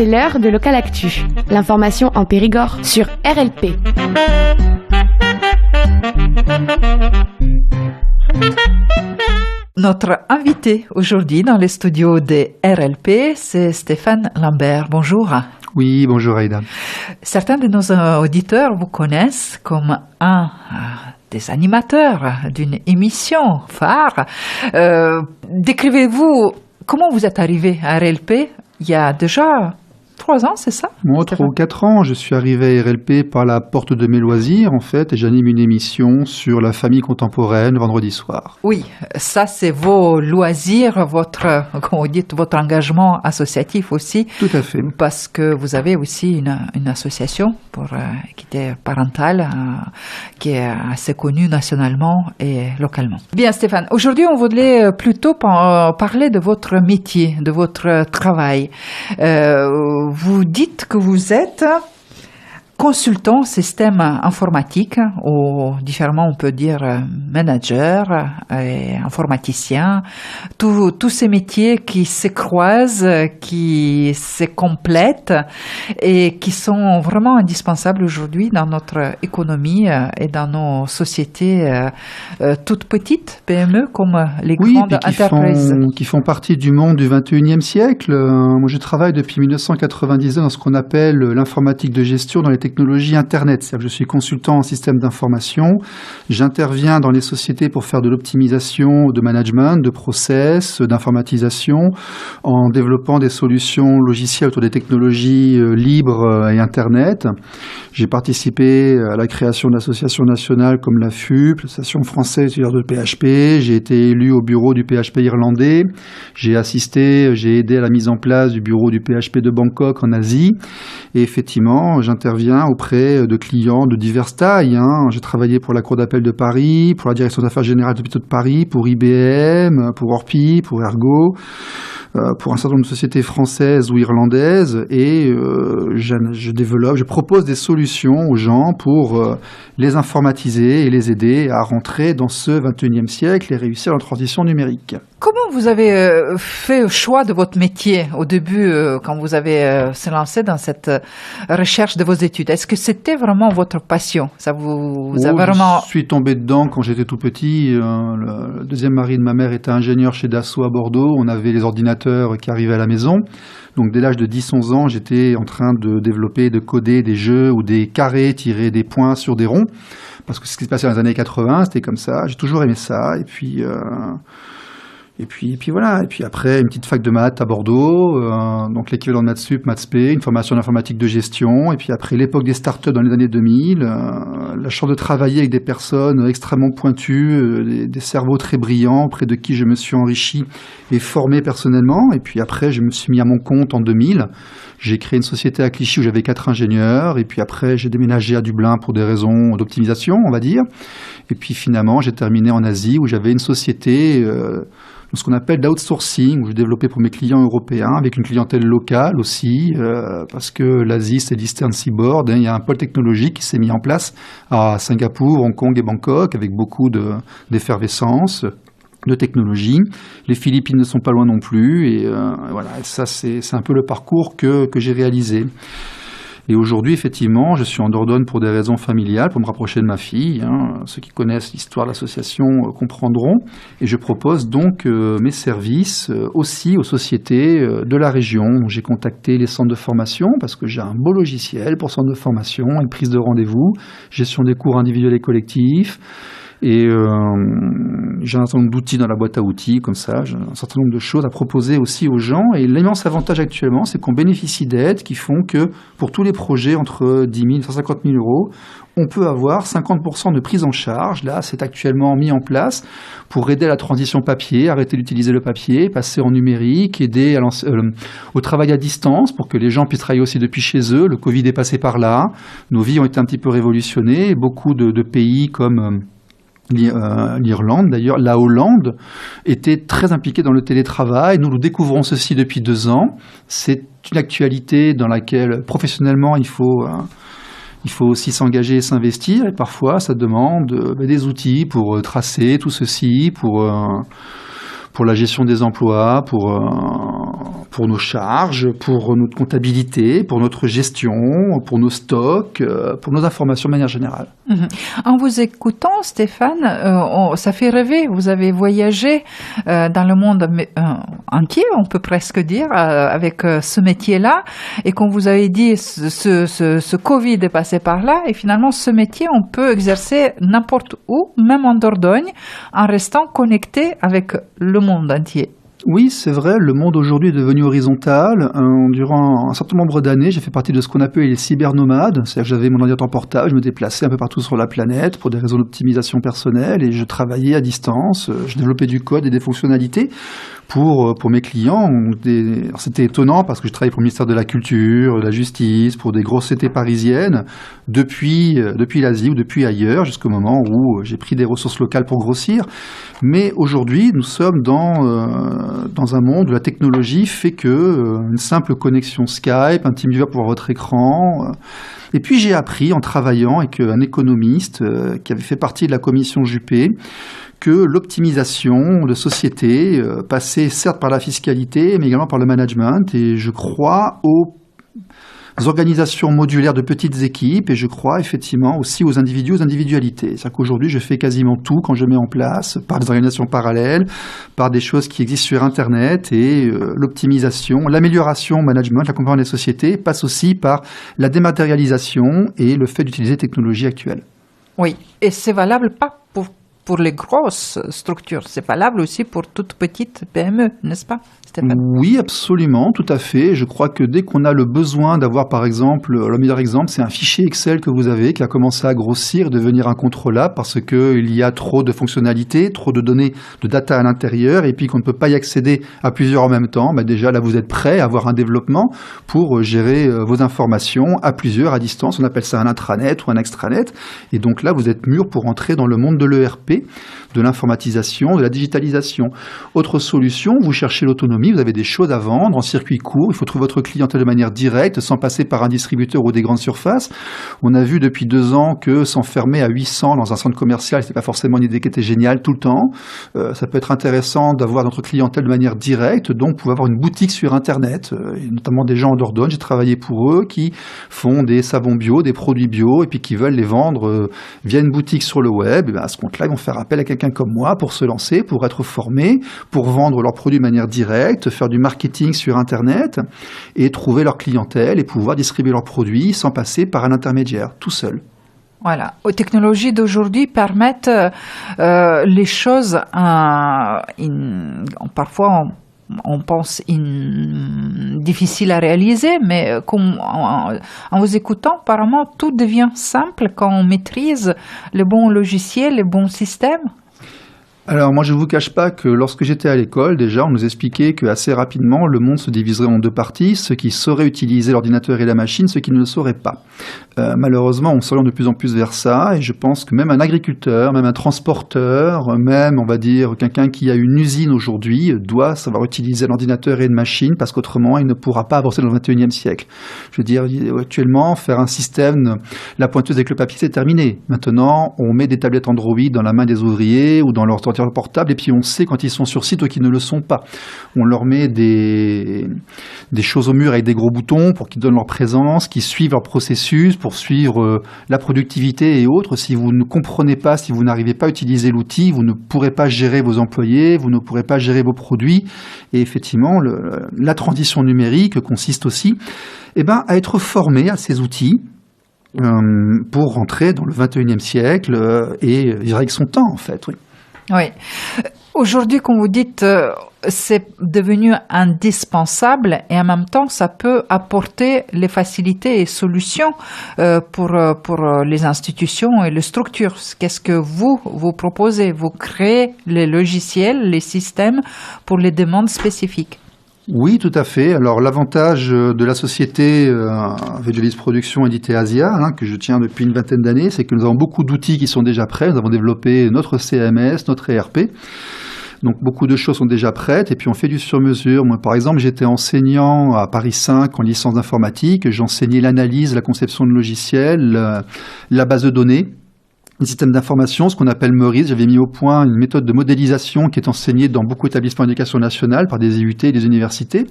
C'est l'heure de Local Actu, l'information en Périgord sur RLP. Notre invité aujourd'hui dans les studios de RLP, c'est Stéphane Lambert. Bonjour. Oui, bonjour Aïda. Certains de nos auditeurs vous connaissent comme un des animateurs d'une émission phare. Décrivez-vous comment vous êtes arrivé à RLP il y a déjà 3 ans, c'est ça? Moi, 3 ou 4 ans, je suis arrivé à RLP par la porte de mes loisirs, en fait, et j'anime une émission sur la famille contemporaine le vendredi soir. Oui, ça c'est vos loisirs, votre engagement associatif aussi. Tout à fait. Parce que vous avez aussi une association pour équité parentale qui est assez connue nationalement et localement. Bien Stéphane, aujourd'hui on voulait plutôt parler de votre métier, de votre travail. Vous dites que vous êtes consultant système informatique, ou différemment on peut dire manager et informaticien, tous ces métiers qui se croisent, qui se complètent et qui sont vraiment indispensables aujourd'hui dans notre économie et dans nos sociétés toutes petites, PME comme les grandes entreprises. Qui font partie du monde du 21e siècle. Moi je travaille depuis 1999 dans ce qu'on appelle l'informatique de gestion dans les technologie Internet. C'est-à-dire que je suis consultant en système d'information. J'interviens dans les sociétés pour faire de l'optimisation de management, de process, d'informatisation, en développant des solutions logicielles autour des technologies libres et Internet. J'ai participé à la création d'associations nationales comme la FUP, l'Association française de PHP. J'ai été élu au bureau du PHP irlandais. J'ai aidé à la mise en place du bureau du PHP de Bangkok en Asie. Et effectivement, j'interviens auprès de clients de diverses tailles. J'ai travaillé pour la Cour d'appel de Paris, pour la Direction d'affaires générales de l'hôpital de Paris, pour IBM, pour Orpi, pour Ergo, pour un certain nombre de sociétés françaises ou irlandaises. Et je propose des solutions aux gens pour les informatiser et les aider à rentrer dans ce 21e siècle et réussir la transition numérique. Comment vous avez fait le choix de votre métier au début, quand vous avez se lancé dans cette recherche de vos études? Est-ce que c'était vraiment votre passion? Ça Je suis tombé dedans quand j'étais tout petit. Le deuxième mari de ma mère était ingénieur chez Dassault à Bordeaux. On avait les ordinateurs qui arrivaient à la maison. Donc dès l'âge de 10-11 ans, j'étais en train de développer, de coder des jeux où des carrés tiraient des points sur des ronds. Parce que ce qui se passait dans les années 80, c'était comme ça. J'ai toujours aimé ça. Et puis voilà. Et puis après, une petite fac de maths à Bordeaux, donc l'équivalent de Maths Sup, Maths P, une formation d'informatique de gestion. Et puis après, l'époque des startups dans les années 2000, la chance de travailler avec des personnes extrêmement pointues, des cerveaux très brillants, auprès de qui je me suis enrichi et formé personnellement. Et puis après, je me suis mis à mon compte en 2000. J'ai créé une société à Clichy où j'avais 4 ingénieurs. Et puis après, j'ai déménagé à Dublin pour des raisons d'optimisation, on va dire. Et puis finalement, j'ai terminé en Asie où j'avais une société ce qu'on appelle d'outsourcing, où je développais pour mes clients européens, avec une clientèle locale aussi, parce que l'Asie, c'est l'Eastern Seaboard. Il y a un pôle technologique qui s'est mis en place à Singapour, Hong Kong et Bangkok, avec beaucoup d'effervescence, de technologie. Les Philippines ne sont pas loin non plus, et voilà, ça c'est un peu le parcours que j'ai réalisé. Et aujourd'hui, effectivement, je suis en Dordogne pour des raisons familiales, pour me rapprocher de ma fille. Ceux qui connaissent l'histoire de l'association comprendront. Et je propose donc mes services aussi aux sociétés de la région. J'ai contacté les centres de formation parce que j'ai un beau logiciel pour centres de formation, une prise de rendez-vous, gestion des cours individuels et collectifs. Et j'ai un certain nombre d'outils dans la boîte à outils, comme ça, j'ai un certain nombre de choses à proposer aussi aux gens. Et l'immense avantage actuellement, c'est qu'on bénéficie d'aides qui font que pour tous les projets entre 10 000 et 150 000 euros, on peut avoir 50% de prise en charge. Là, c'est actuellement mis en place pour aider à la transition papier, arrêter d'utiliser le papier, passer en numérique, aider au travail à distance pour que les gens puissent travailler aussi depuis chez eux. Le Covid est passé par là. Nos vies ont été un petit peu révolutionnées. Beaucoup de pays comme l'Irlande, d'ailleurs, la Hollande était très impliquée dans le télétravail. Nous découvrons ceci depuis 2 ans. C'est une actualité dans laquelle, professionnellement, il faut aussi s'engager et s'investir. Et parfois, ça demande des outils pour tracer tout ceci, pour la gestion des emplois, pour pour nos charges, pour notre comptabilité, pour notre gestion, pour nos stocks, pour nos informations de manière générale. En vous écoutant, Stéphane, ça fait rêver. Vous avez voyagé dans le monde entier, on peut presque dire, avec ce métier-là. Et quand vous avez dit ce Covid est passé par là, et finalement, ce métier, on peut exercer n'importe où, même en Dordogne, en restant connecté avec le monde entier. Oui, c'est vrai, le monde aujourd'hui est devenu horizontal. Durant un certain nombre d'années, j'ai fait partie de ce qu'on appelle les cybernomades. C'est-à-dire que j'avais mon ordinateur portable, je me déplaçais un peu partout sur la planète pour des raisons d'optimisation personnelle et je travaillais à distance, je développais du code et des fonctionnalités pour mes clients. Alors, c'était étonnant parce que je travaillais pour le ministère de la Culture, de la Justice, pour des grosses cités parisiennes, depuis l'Asie ou depuis ailleurs, jusqu'au moment où j'ai pris des ressources locales pour grossir. Mais aujourd'hui, nous sommes dans un monde où la technologie fait que une simple connexion Skype, un TeamViewer pour voir votre écran. Et puis j'ai appris en travaillant avec un économiste qui avait fait partie de la commission Juppé que l'optimisation de société passait certes par la fiscalité, mais également par le management. Et je crois aux organisations modulaires de petites équipes et je crois effectivement aussi aux individus, aux individualités. C'est-à-dire qu'aujourd'hui, je fais quasiment tout quand je mets en place, par des organisations parallèles, par des choses qui existent sur Internet et l'optimisation, l'amélioration management, l'accompagnement des sociétés passe aussi par la dématérialisation et le fait d'utiliser les technologies actuelles. Oui, et c'est valable pas pour les grosses structures, c'est valable aussi pour toutes petites PME, n'est-ce pas, Stéphane? Oui, absolument, tout à fait. Je crois que dès qu'on a le besoin d'avoir, par exemple, le meilleur exemple, c'est un fichier Excel que vous avez qui a commencé à grossir et devenir incontrôlable parce qu'il y a trop de fonctionnalités, trop de données, de data à l'intérieur et puis qu'on ne peut pas y accéder à plusieurs en même temps. Déjà, là, vous êtes prêt à avoir un développement pour gérer vos informations à plusieurs, à distance. On appelle ça un intranet ou un extranet. Et donc là, vous êtes mûr pour entrer dans le monde de l'ERP, de l'informatisation, de la digitalisation. Autre solution, vous cherchez l'autonomie, vous avez des choses à vendre en circuit court, il faut trouver votre clientèle de manière directe, sans passer par un distributeur ou des grandes surfaces. On a vu depuis 2 ans que s'enfermer à 800 dans un centre commercial, c'est pas forcément une idée qui était géniale tout le temps. Ça peut être intéressant d'avoir notre clientèle de manière directe, donc pouvoir avoir une boutique sur Internet, et notamment des gens en Dordogne, j'ai travaillé pour eux, qui font des savons bio, des produits bio, et puis qui veulent les vendre via une boutique sur le web. Et à ce compte-là, ils vont faire appel à quelqu'un comme moi pour se lancer, pour être formés, pour vendre leurs produits de manière directe, faire du marketing sur Internet et trouver leur clientèle et pouvoir distribuer leurs produits sans passer par un intermédiaire, tout seul. Voilà, les technologies d'aujourd'hui permettent les choses, parfois on pense difficile à réaliser, mais en vous écoutant, apparemment, tout devient simple quand on maîtrise le bon logiciel, le bon système. Alors moi je ne vous cache pas que lorsque j'étais à l'école, déjà on nous expliquait qu'assez rapidement le monde se diviserait en 2 parties, ceux qui sauraient utiliser l'ordinateur et la machine, ceux qui ne le sauraient pas. Malheureusement on s'oriente de plus en plus vers ça et je pense que même un agriculteur, même un transporteur, même on va dire quelqu'un qui a une usine aujourd'hui doit savoir utiliser l'ordinateur et une machine parce qu'autrement il ne pourra pas avancer dans le 21e siècle. Je veux dire actuellement faire un système, la pointeuse avec le papier c'est terminé. Maintenant on met des tablettes Android dans la main des ouvriers ou dans leur ordinateur portable et puis on sait quand ils sont sur site ou qu'ils ne le sont pas. On leur met des choses au mur avec des gros boutons pour qu'ils donnent leur présence, qu'ils suivent leur processus, pour suivre la productivité et autres. Si vous ne comprenez pas, si vous n'arrivez pas à utiliser l'outil, vous ne pourrez pas gérer vos employés, vous ne pourrez pas gérer vos produits. Et effectivement, la transition numérique consiste aussi à être formé à ces outils pour rentrer dans le 21e siècle et vivre avec son temps en fait, oui. Oui. Aujourd'hui, comme vous dites, c'est devenu indispensable et en même temps, ça peut apporter les facilités et solutions pour les institutions et les structures. Qu'est-ce que vous proposez? Vous créez les logiciels, les systèmes pour les demandes spécifiques. Oui, tout à fait. Alors l'avantage de la société Vegelis Production édité Asia, que je tiens depuis une 20aine d'années, c'est que nous avons beaucoup d'outils qui sont déjà prêts. Nous avons développé notre CMS, notre ERP. Donc beaucoup de choses sont déjà prêtes et puis on fait du sur-mesure. Moi, par exemple, j'étais enseignant à Paris 5 en licence d'informatique. J'enseignais l'analyse, la conception de logiciels, la base de données. Un système d'information, ce qu'on appelle MERIS. J'avais mis au point une méthode de modélisation qui est enseignée dans beaucoup d'établissements d'éducation nationale par des IUT et des universités.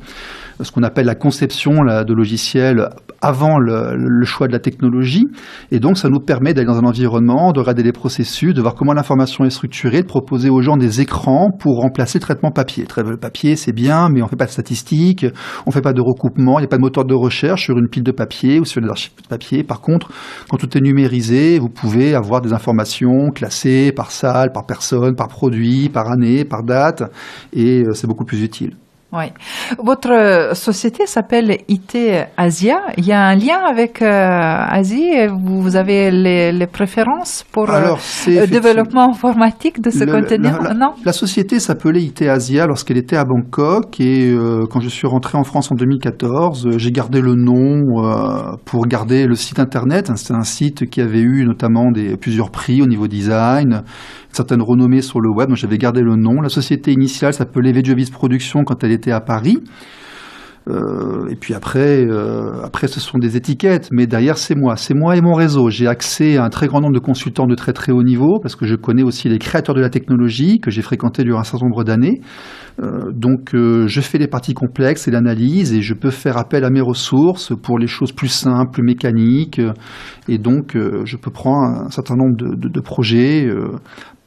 ce qu'on appelle la conception de logiciels avant le choix de la technologie. Et donc, ça nous permet d'aller dans un environnement, de regarder les processus, de voir comment l'information est structurée, de proposer aux gens des écrans pour remplacer le traitement papier. Le papier, c'est bien, mais on ne fait pas de statistiques, on ne fait pas de recoupement, il n'y a pas de moteur de recherche sur une pile de papier ou sur des archives de papier. Par contre, quand tout est numérisé, vous pouvez avoir des informations classées par salle, par personne, par produit, par année, par date, et c'est beaucoup plus utile. Oui. Votre société s'appelle IT Asia. Il y a un lien avec Asie. Vous avez les préférences pour le développement informatique de ce conteneur? Non. La société s'appelait IT Asia lorsqu'elle était à Bangkok et quand je suis rentré en France en 2014, j'ai gardé le nom pour garder le site internet. C'est un site qui avait eu notamment plusieurs prix au niveau design, certaines renommées sur le web, donc j'avais gardé le nom. La société initiale s'appelait Vediovis Production quand elle était à Paris. Et puis après, ce sont des étiquettes, mais derrière, c'est moi et mon réseau. J'ai accès à un très grand nombre de consultants de très très haut niveau, parce que je connais aussi les créateurs de la technologie, que j'ai fréquentés durant un certain nombre d'années. Donc, je fais les parties complexes et l'analyse, et je peux faire appel à mes ressources pour les choses plus simples, plus mécaniques. Et donc, je peux prendre un certain nombre de projets,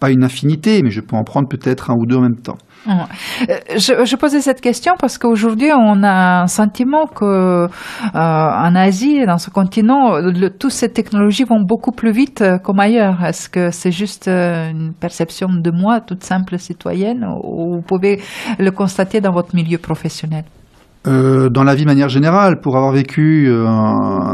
pas une infinité, mais je peux en prendre peut-être un ou deux en même temps. Je posais cette question parce qu'aujourd'hui, on a un sentiment que en Asie, dans ce continent, toutes ces technologies vont beaucoup plus vite qu'ailleurs. Ailleurs. Est-ce que c'est juste une perception de moi, toute simple citoyenne, ou vous pouvez le constater dans votre milieu professionnel? Dans la vie de manière générale, pour avoir vécu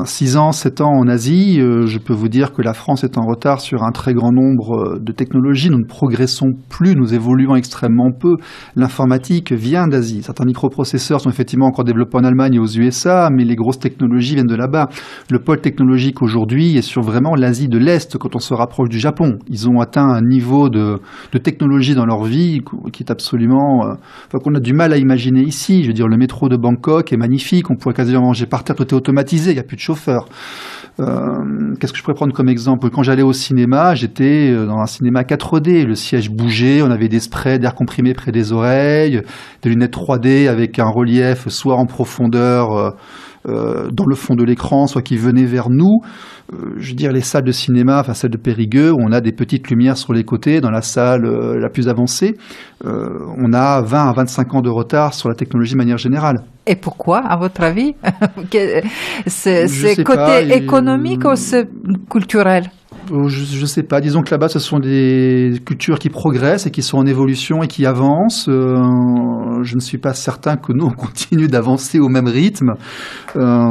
6 ans, 7 ans en Asie, je peux vous dire que la France est en retard sur un très grand nombre de technologies. Nous ne progressons plus, nous évoluons extrêmement peu. L'informatique vient d'Asie. Certains microprocesseurs sont effectivement encore développés en Allemagne et aux USA, mais les grosses technologies viennent de là-bas. Le pôle technologique aujourd'hui est sur vraiment l'Asie de l'Est quand on se rapproche du Japon. Ils ont atteint un niveau de technologie dans leur vie qui est absolument... qu'on a du mal à imaginer ici. Je veux dire, le métro de Bangkok est magnifique, on pourrait quasiment manger par terre, tout est automatisé, il n'y a plus de chauffeur. Qu'est-ce que je pourrais prendre comme exemple? Quand j'allais au cinéma, j'étais dans un cinéma 4D, le siège bougeait, on avait des sprays d'air comprimé près des oreilles, des lunettes 3D avec un relief soit en profondeur dans le fond de l'écran, soit qui venait vers nous. Je veux dire, les salles de cinéma, enfin celle de Périgueux, où on a des petites lumières sur les côtés, dans la salle la plus avancée, on a 20 à 25 ans de retard sur la technologie de manière générale. Et pourquoi, à votre avis? C'est côté économique ou c'est culturel? Je sais pas. Disons que là-bas, ce sont des cultures qui progressent et qui sont en évolution et qui avancent. Je ne suis pas certain que nous, on continue d'avancer au même rythme.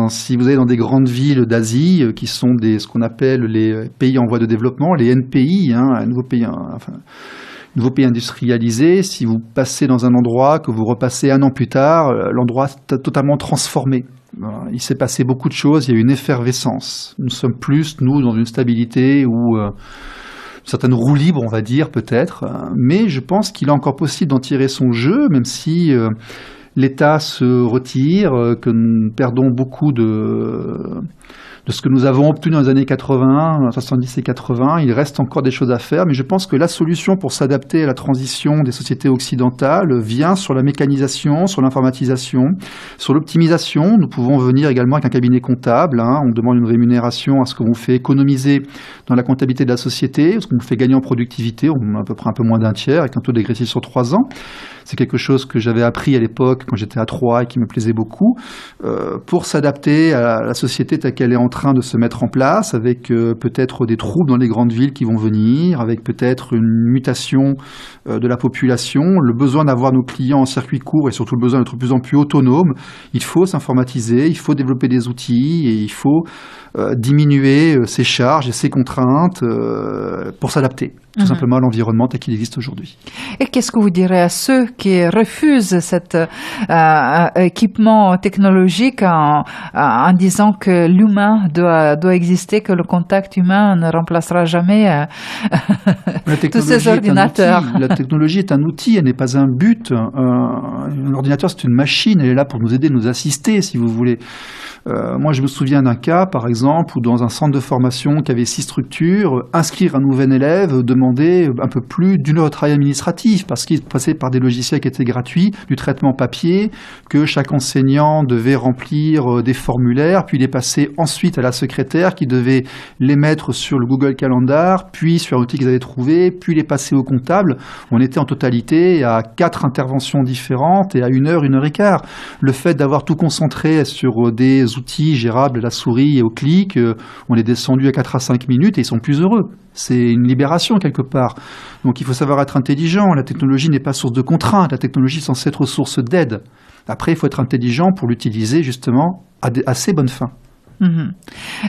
Si vous allez dans des grandes villes d'Asie, qui sont ce qu'on appelle les pays en voie de développement, les NPI, nouveaux pays industrialisés, si vous passez dans un endroit, que vous repassez un an plus tard, l'endroit est totalement transformé. Il s'est passé beaucoup de choses, il y a eu une effervescence. Nous sommes plus, nous, dans une stabilité ou une certaine roue libre, on va dire, peut-être. Mais je pense qu'il est encore possible d'en tirer son jeu, même si l'État se retire, que nous perdons beaucoup de ce que nous avons obtenu dans les années 80, 70 et 80, il reste encore des choses à faire, mais je pense que la solution pour s'adapter à la transition des sociétés occidentales vient sur la mécanisation, sur l'informatisation, sur l'optimisation. Nous pouvons venir également avec un cabinet comptable, on demande une rémunération à ce qu'on fait économiser dans la comptabilité de la société, ce qu'on fait gagner en productivité, on a à peu près un peu moins d'un tiers, avec un taux dégressif sur 3 ans. C'est quelque chose que j'avais appris à l'époque quand j'étais à Troyes et qui me plaisait beaucoup, pour s'adapter à la société telle qu'elle est en train de se mettre en place, avec peut-être des troubles dans les grandes villes qui vont venir, avec peut-être une mutation de la population, le besoin d'avoir nos clients en circuit court et surtout le besoin d'être de plus en plus autonome. Il faut s'informatiser, il faut développer des outils et il faut diminuer ses charges et ses contraintes pour s'adapter tout simplement à l'environnement tel qu'il existe aujourd'hui. Et qu'est-ce que vous direz à ceux qui refusent cet équipement technologique en disant que l'humain doit exister, que le contact humain ne remplacera jamais tous ces ordinateurs? La technologie est un outil, elle n'est pas un but. L'ordinateur, c'est une machine, elle est là pour nous aider, nous assister, si vous voulez. Moi, je me souviens d'un cas, par exemple, où dans un centre de formation qui avait 6 structures, inscrire un nouvel élève demandait demandait un peu plus d'1 heure de travail administratif, parce qu'il passait par des logiciels qui étaient gratuits, du traitement papier, que chaque enseignant devait remplir des formulaires, puis les passer ensuite à la secrétaire qui devait les mettre sur le Google Calendar, puis sur un outil qu'ils avaient trouvé, puis les passer au comptable. On était en totalité à 4 interventions différentes et à 1 heure, 1 heure et quart. Le fait d'avoir tout concentré sur des outils gérables, la souris et au clic, on est descendu à 4 à 5 minutes et ils sont plus heureux. C'est une libération quelque part. Donc il faut savoir être intelligent. La technologie n'est pas source de contraintes. La technologie est censée être source d'aide. Après, il faut être intelligent pour l'utiliser justement à ses bonnes fins.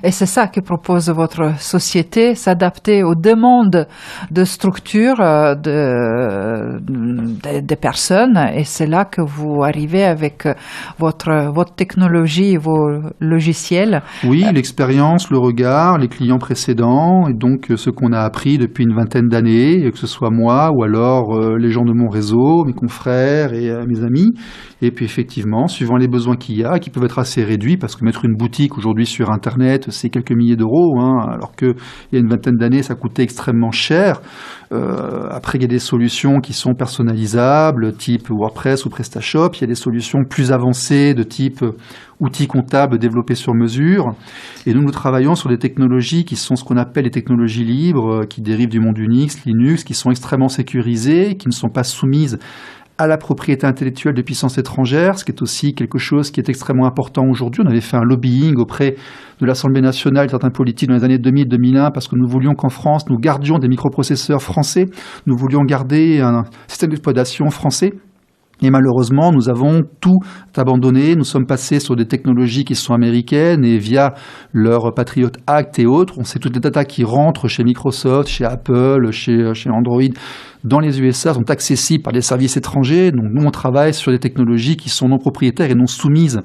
Et c'est ça que propose votre société, s'adapter aux demandes de structures des personnes, et c'est là que vous arrivez avec votre technologie, vos logiciels. Oui, l'expérience, le regard, les clients précédents, et donc ce qu'on a appris depuis une vingtaine d'années, que ce soit moi ou alors les gens de mon réseau, mes confrères et mes amis. Et puis effectivement, suivant les besoins qu'il y a, qui peuvent être assez réduits, parce que mettre une boutique aujourd'hui sur Internet, c'est quelques milliers d'euros, alors qu'il y a une vingtaine d'années, ça coûtait extrêmement cher. Après, il y a des solutions qui sont personnalisables, type WordPress ou PrestaShop. Il y a des solutions plus avancées de type outils comptables développés sur mesure. Et nous travaillons sur des technologies qui sont ce qu'on appelle les technologies libres, qui dérivent du monde Unix, Linux, qui sont extrêmement sécurisées, qui ne sont pas soumises à la propriété intellectuelle de puissances étrangères, ce qui est aussi quelque chose qui est extrêmement important aujourd'hui. On avait fait un lobbying auprès de l'Assemblée nationale et certains politiques dans les années 2000-2001 parce que nous voulions qu'en France, nous gardions des microprocesseurs français, nous voulions garder un système d'exploitation français. Et malheureusement, nous avons tout abandonné. Nous sommes passés sur des technologies qui sont américaines et via leur Patriot Act et autres, on sait toutes les data qui rentrent chez Microsoft, chez Apple, chez Android, dans les USA, sont accessibles par des services étrangers. Donc nous, on travaille sur des technologies qui sont non propriétaires et non soumises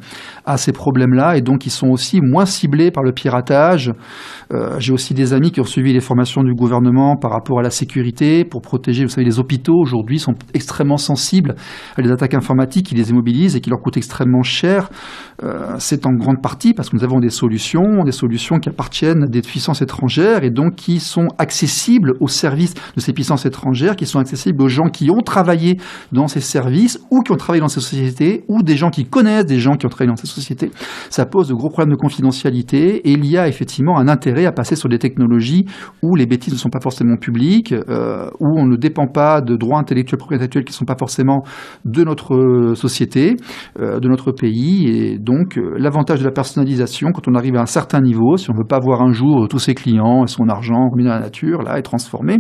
à ces problèmes-là et donc qui sont aussi moins ciblées par le piratage. J'ai aussi des amis qui ont suivi les formations du gouvernement par rapport à la sécurité pour protéger. Vous savez, les hôpitaux aujourd'hui sont extrêmement sensibles à des attaques informatiques qui les immobilisent et qui leur coûtent extrêmement cher. C'est en grande partie parce que nous avons des solutions qui appartiennent à des puissances étrangères et donc qui sont accessibles aux services de ces puissances étrangères, qui sont accessibles aux gens qui ont travaillé dans ces services ou qui ont travaillé dans ces sociétés ou des gens qui connaissent des gens qui ont travaillé dans ces sociétés. Ça pose de gros problèmes de confidentialité et il y a effectivement un intérêt à passer sur des technologies où les bêtises ne sont pas forcément publiques, où on ne dépend pas de droits intellectuels, propriétaires intellectuels qui ne sont pas forcément de notre société, de notre pays. Et donc l'avantage de la personnalisation, quand on arrive à un certain niveau, si on ne veut pas voir un jour tous ses clients et son argent remis dans la nature là, et transformé,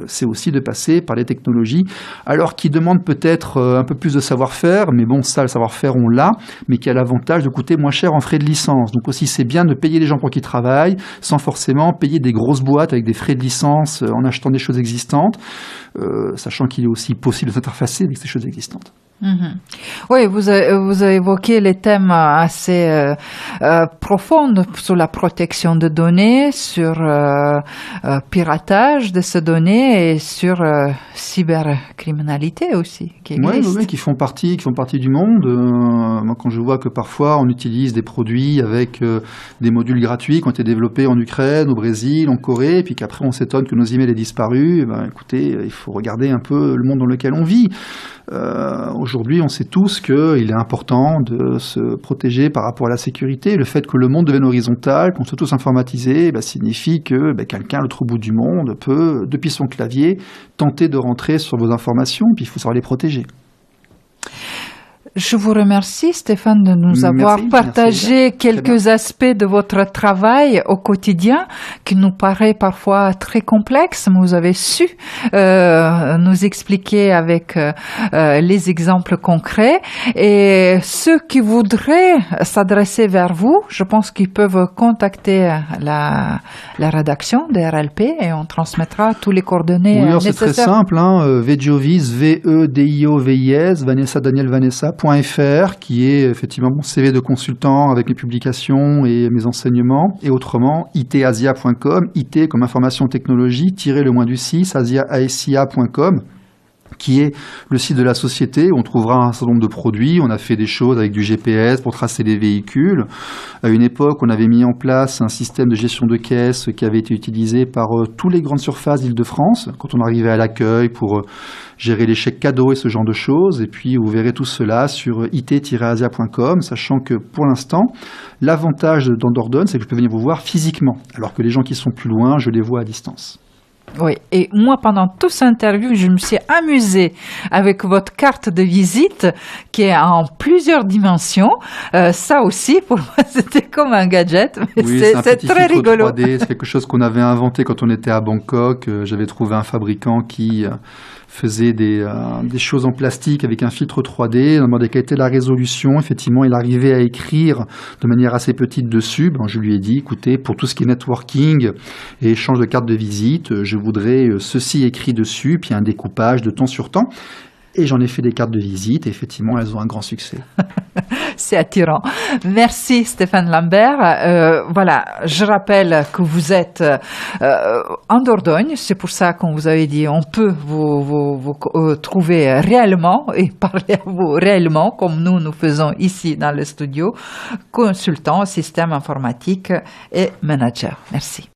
c'est aussi de passer par les technologies, alors qui demandent peut-être un peu plus de savoir-faire, mais bon, ça, le savoir-faire, on l'a, mais qui a l'avantage de coûter moins cher en frais de licence. Donc aussi, c'est bien de payer les gens pour qui travaillent, sans forcément payer des grosses boîtes avec des frais de licence en achetant des choses existantes, sachant qu'il est aussi possible de s'interfacer avec ces choses existantes. Oui, vous avez évoqué les thèmes assez profonds sur la protection de données, sur piratage de ces données et sur cybercriminalité aussi qui existe. Oui, qui font partie du monde. Moi, quand je vois que parfois on utilise des produits avec des modules gratuits qui ont été développés en Ukraine, au Brésil, en Corée, et puis qu'après on s'étonne que nos emails aient disparu, écoutez, il faut regarder un peu le monde dans lequel on vit. Aujourd'hui, on sait tous qu'il est important de se protéger par rapport à la sécurité. Le fait que le monde devienne horizontal, qu'on soit tous informatisés, signifie que quelqu'un à l'autre bout du monde peut, depuis son clavier, tenter de rentrer sur vos informations, puis il faut savoir les protéger. Je vous remercie, Stéphane, de nous avoir partagé quelques aspects de votre travail au quotidien qui nous paraît parfois très complexe, mais vous avez su nous expliquer avec les exemples concrets. Et ceux qui voudraient s'adresser vers vous, je pense qu'ils peuvent contacter la rédaction de RLP et on transmettra tous les coordonnées nécessaires. C'est très simple, Vediovis, VEDIOVIS, Vanessa Daniel Vanessa.fr, qui est effectivement mon CV de consultant avec mes publications et mes enseignements, et autrement itasia.com, IT comme information technologie, tiré le moins du 6, asia.com, qui est le site de la société où on trouvera un certain nombre de produits. On a fait des choses avec du GPS pour tracer les véhicules. À une époque, on avait mis en place un système de gestion de caisse qui avait été utilisé par toutes les grandes surfaces d'Île-de-France quand on arrivait à l'accueil pour gérer les chèques cadeaux et ce genre de choses. Et puis, vous verrez tout cela sur it-asia.com, sachant que pour l'instant, l'avantage d'Andordon, c'est que je peux venir vous voir physiquement, alors que les gens qui sont plus loin, je les vois à distance. Oui, et moi, pendant toute cette interview, je me suis amusée avec votre carte de visite qui est en plusieurs dimensions. Ça aussi, pour moi, c'était comme un gadget. Mais oui, c'est très rigolo. 3D, c'est quelque chose qu'on avait inventé quand on était à Bangkok. J'avais trouvé un fabricant qui faisait des choses en plastique avec un filtre 3D. On demandait quelle était la résolution. Effectivement, il arrivait à écrire de manière assez petite dessus. Ben, je lui ai dit, écoutez, pour tout ce qui est networking et échange de cartes de visite, je voudrais ceci écrit dessus, puis un découpage de temps sur temps. Et j'en ai fait des cartes de visite et effectivement, elles ont un grand succès. C'est attirant. Merci Stéphane Lambert. Voilà, je rappelle que vous êtes en Dordogne. C'est pour ça qu'on vous avait dit on peut vous trouver réellement et parler à vous réellement comme nous faisons ici dans le studio. Consultant, système informatique et manager. Merci.